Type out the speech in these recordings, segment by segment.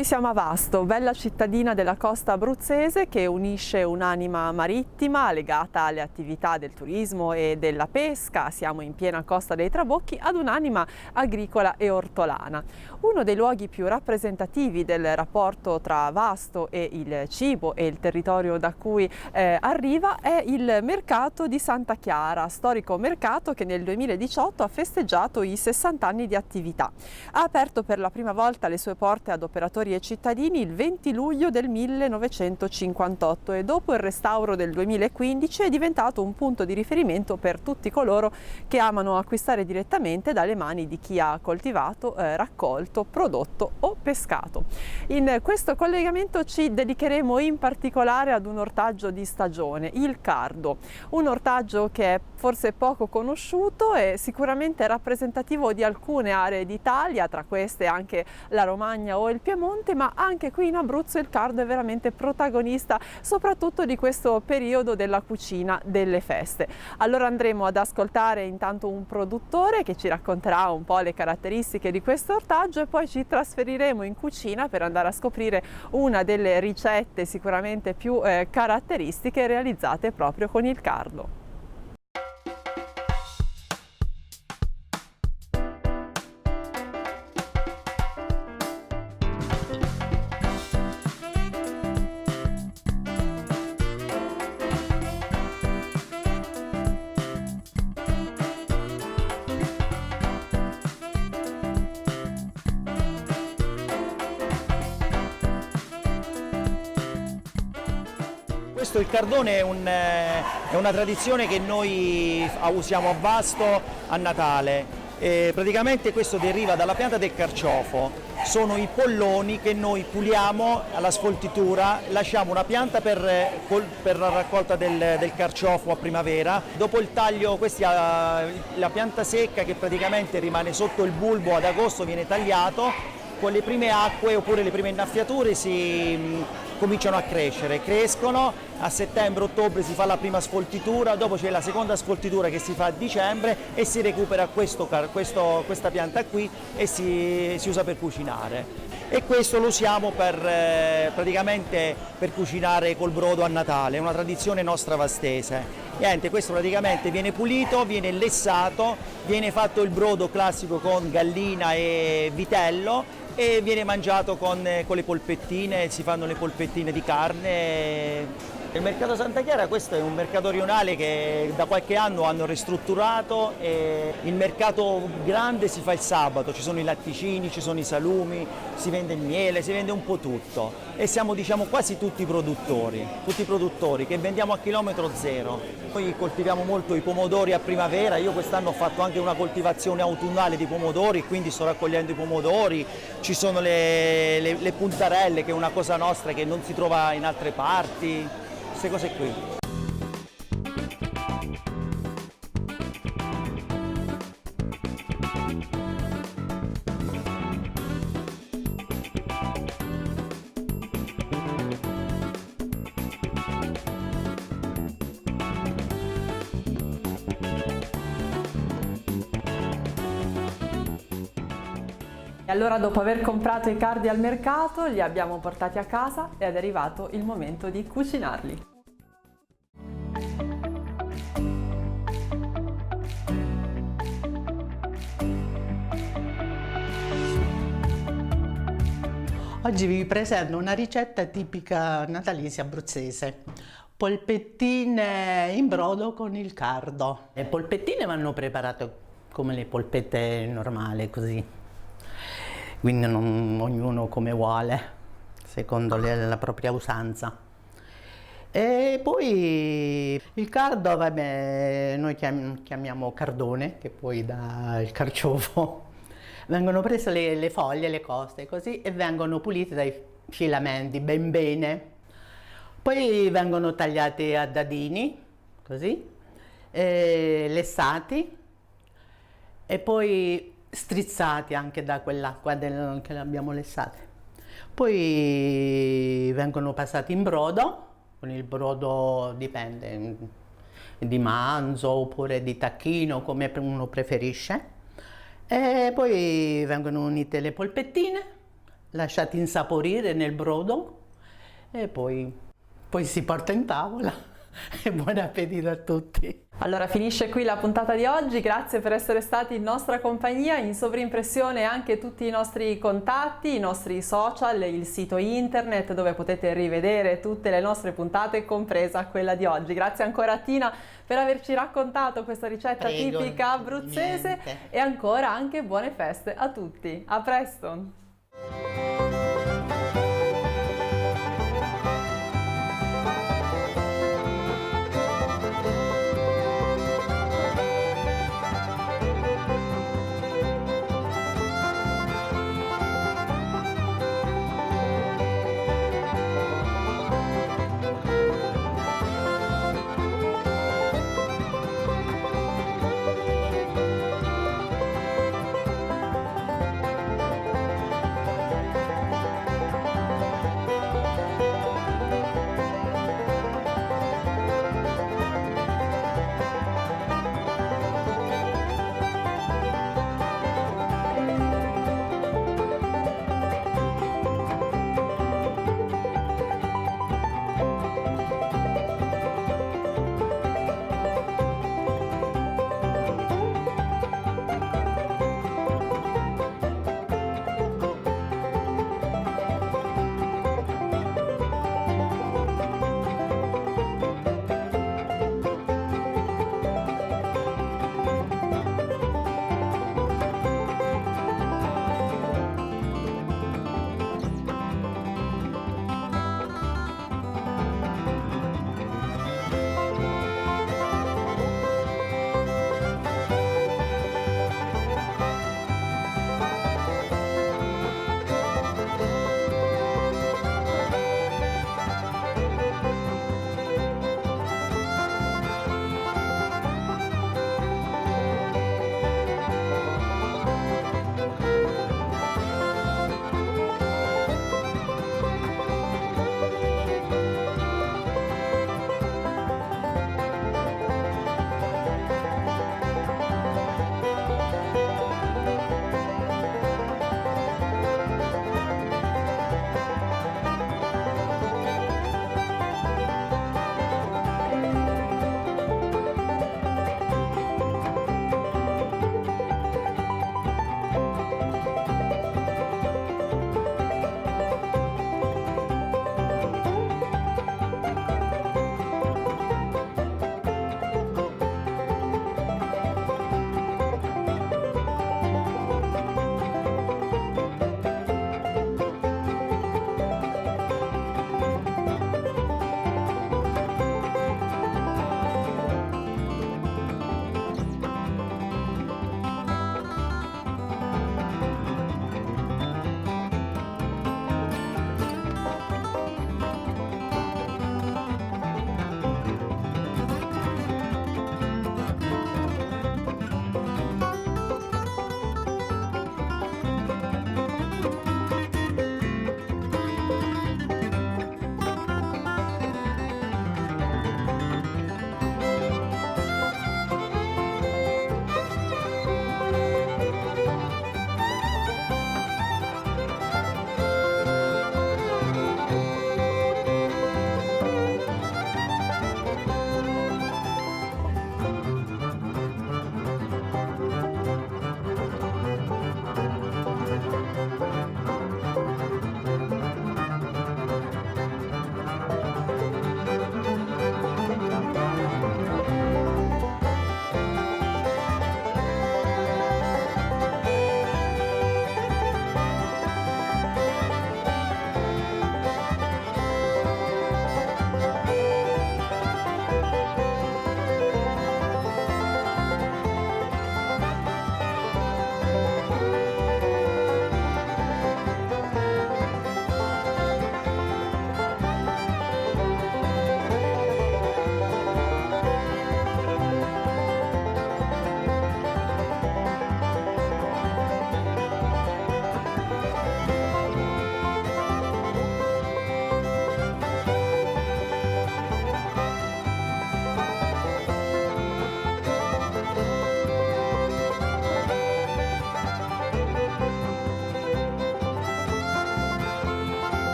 Noi siamo a Vasto, bella cittadina della costa abruzzese che unisce un'anima marittima legata alle attività del turismo e della pesca, siamo in piena Costa dei Trabocchi, ad un'anima agricola e ortolana. Uno dei luoghi più rappresentativi del rapporto tra Vasto e il cibo e il territorio da cui arriva è il mercato di Santa Chiara, storico mercato che nel 2018 ha festeggiato i 60 anni di attività. Ha aperto per la prima volta le sue porte ad operatori e cittadini il 20 luglio del 1958 e dopo il restauro del 2015 è diventato un punto di riferimento per tutti coloro che amano acquistare direttamente dalle mani di chi ha coltivato, raccolto, prodotto o pescato. In questo collegamento ci dedicheremo in particolare ad un ortaggio di stagione, il cardo, un ortaggio che è forse poco conosciuto e sicuramente rappresentativo di alcune aree d'Italia, tra queste anche la Romagna o il Piemonte, ma anche qui in Abruzzo il cardo è veramente protagonista soprattutto di questo periodo della cucina delle feste. Allora andremo ad ascoltare intanto un produttore che ci racconterà un po' le caratteristiche di questo ortaggio e poi ci trasferiremo in cucina per andare a scoprire una delle ricette sicuramente più caratteristiche realizzate proprio con il cardo. Il cardone è una tradizione che noi usiamo a Vasto a Natale. Praticamente questo deriva dalla pianta del carciofo, sono i polloni che noi puliamo alla sfoltitura, lasciamo una pianta per la raccolta del carciofo a primavera, dopo il taglio la pianta secca che praticamente rimane sotto il bulbo ad agosto viene tagliato, con le prime acque oppure le prime innaffiature cominciano a crescere, crescono, a settembre-ottobre si fa la prima sfoltitura, dopo c'è la seconda sfoltitura che si fa a dicembre e si recupera questa pianta qui e si usa per cucinare. E questo lo usiamo praticamente per cucinare col brodo a Natale, è una tradizione nostra vastese. Niente, questo praticamente viene pulito, viene lessato, viene fatto il brodo classico con gallina e vitello e viene mangiato con le polpettine, si fanno le polpettine di carne. Il mercato Santa Chiara, questo è un mercato rionale che da qualche anno hanno ristrutturato e il mercato grande si fa il sabato, ci sono i latticini, ci sono i salumi, si vende il miele, si vende un po' tutto e siamo quasi tutti produttori che vendiamo a chilometro zero. Noi coltiviamo molto i pomodori a primavera, io quest'anno ho fatto anche una coltivazione autunnale di pomodori, quindi sto raccogliendo i pomodori, ci sono le puntarelle che è una cosa nostra che non si trova in altre parti. Queste cose qui. E allora dopo aver comprato i cardi al mercato li abbiamo portati a casa ed è arrivato il momento di cucinarli. Oggi vi presento una ricetta tipica natalizia abruzzese. Polpettine in brodo con il cardo. Le polpettine vanno preparate come le polpette normali, così. Quindi ognuno come vuole, secondo la propria usanza. E poi il cardo, vabbè, noi chiamiamo cardone, che poi dà il carciofo. Vengono prese le foglie, le coste, così, e vengono pulite dai filamenti ben bene. Poi vengono tagliati a dadini, così, lessati e poi strizzati anche da quell'acqua che abbiamo lessate. Poi vengono passati in brodo, con il brodo dipende, di manzo oppure di tacchino, come uno preferisce. E poi vengono unite le polpettine lasciati insaporire nel brodo e poi si porta in tavola. E buon appetito a tutti! Allora finisce qui la puntata di oggi, grazie per essere stati in nostra compagnia. In sovrimpressione anche tutti i nostri contatti, i nostri social, il sito internet dove potete rivedere tutte le nostre puntate, compresa quella di oggi. Grazie ancora a Tina per averci raccontato questa ricetta tipica abruzzese e ancora anche buone feste a tutti. A presto!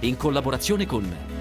in collaborazione con